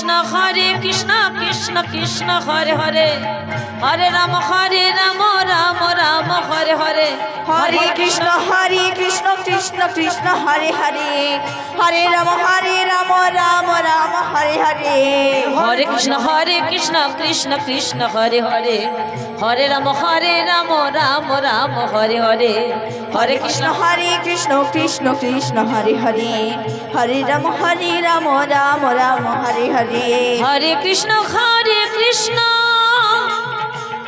Krishna Krishna Krishna Krishna Hare Hare Hare Ram Ram Ram Hare Hare Hare Krishna Krishna Krishna Hare Hare Hare Ram Ram Ram Hare Hare Hare Krishna Krishna Krishna Hare Hare Hare Ram Ram Ram Hare Hare Hare Krishna Krishna Krishna Hare Hare Hare Ram Ram Ram Hare Hare Hare Krishna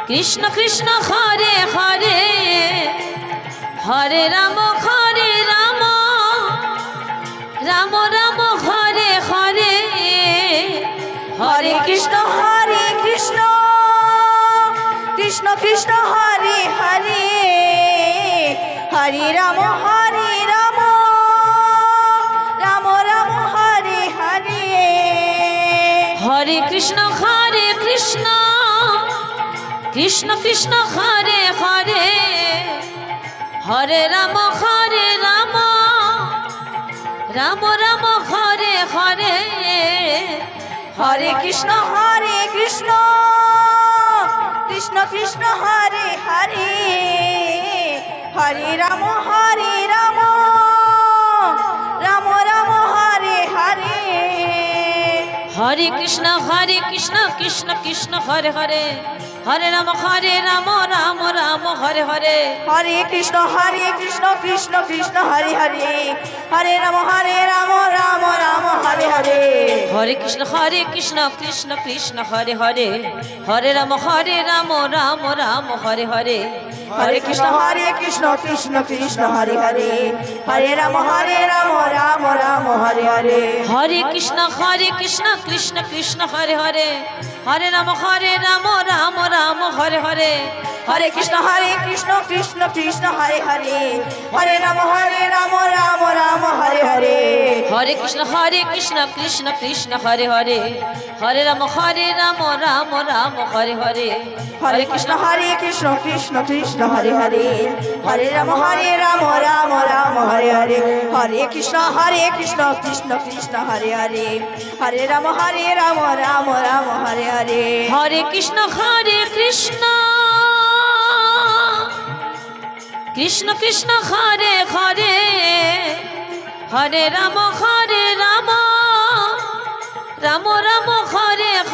Krishna Krishna Hare Hare Hare Ram Ram Ram Hare Hare Hare Krishna Krishna Krishna Hare Hare Hare Ram Ram Ram Hare Hare Hare Krishna Krishna Krishna Hare Hare Hare Ram Ram Ram Hare Hare Hare Krishna Krishna Krishna Hare Hare Hare Ram Ram Ram Hare Hare Hare Krishna Krishna Krishna Hare Hare Hare Ram Ram Ram Hare Hare Hare Krishna Krishna Hare Hare Hare Ram Ram Ram Hare Hare Hare Krishna Krishna Krishna Hare Hare Hare Ram Ram Ram Hare Hare Hare Krishna Krishna Hare Hare Hare Ram Ram Ram Hare Hare Hare Krishna Krishna Krishna Hare Hare Hare Ram Ram Ram Hare Hare Hare Krishna Krishna Hare Hare Hare Ram Ram Ram Hare Hare Hare Krishna Krishna Krishna Hare Hare Hare Ram Ram Ram Hare Hare Hare Krishna Krishna Hare Hare Hare Ram Ram Ram Hare Hare Hare Krishna Krishna Krishna Hare Hare Hare Ram Ram Ram Hare Hare Hare Krishna Krishna Krishna Hare Hare Hare Ram Ram Ram Hare Hare Hare Krishna Krishna Hare Hare Hare Ram Ram Ram Hare Hare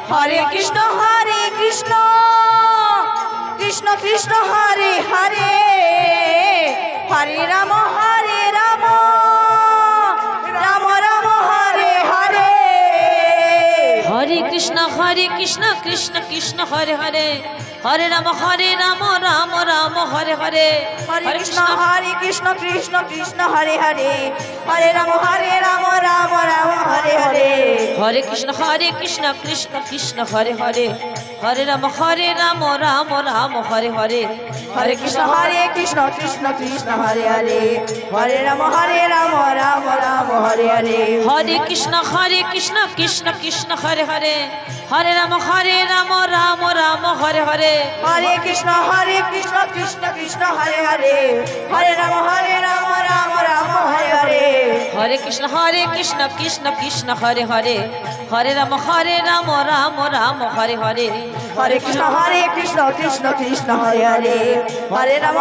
Hare Krishna Krishna Krishna Hare Hare Hare Ram Ram Ram Hare Hare Hare Krishna Krishna Hare Hare Hare Ram Ram Ram Hare Hare Hare Krishna Krishna Krishna Hare Hare Hare Ram Ram Ram Hare Hare Hare Krishna Krishna Hare Hare Hare Ram Ram Ram Hare Hare Hare Krishna Krishna Krishna Hare Hare Hare Ram Ram Ram Hare Hare Hare Krishna Krishna Hare Hare Hare Ram Ram Ram Hare Hare Hare Krishna Krishna Krishna Hare Hare Hare Ram Ram Ram Hare Hare Hare Krishna Krishna Hare Hare Hare Ram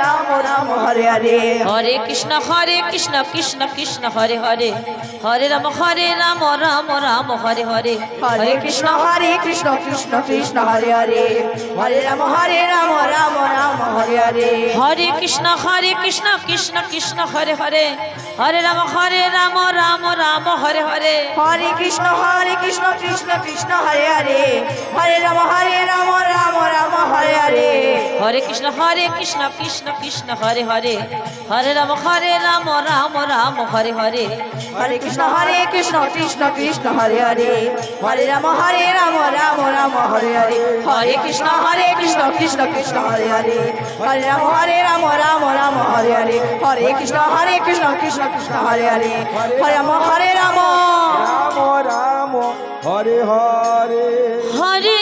Ram Ram Hare Hare Hare Krishna Krishna Krishna Hare Hare Hare Ram Ram Ram Hare Hare Hare Krishna Krishna Krishna Hare Hare Hare Ram Ram Ram Hare Hare Hare Krishna Krishna Krishna Hare Hare Hare Ram Ram Ram Hare Hare Hare Krishna Krishna Krishna Hare Hare Hare Ram Ram Ram Hare Hare Hare Krishna Krishna Krishna Hare Hare Hare Ram Ram Ram Hare Hare Hare Krishna Krishna Krishna Hare Hare Hare Ram Ram Ram Hare Hare Hare Krishna Krishna Krishna Hare Hare Hare Ram Ram Ram Hare Hare Hare Krishna Krishna Krishna Hare Hare Hare Ram Ram Ram Hare Hare Hare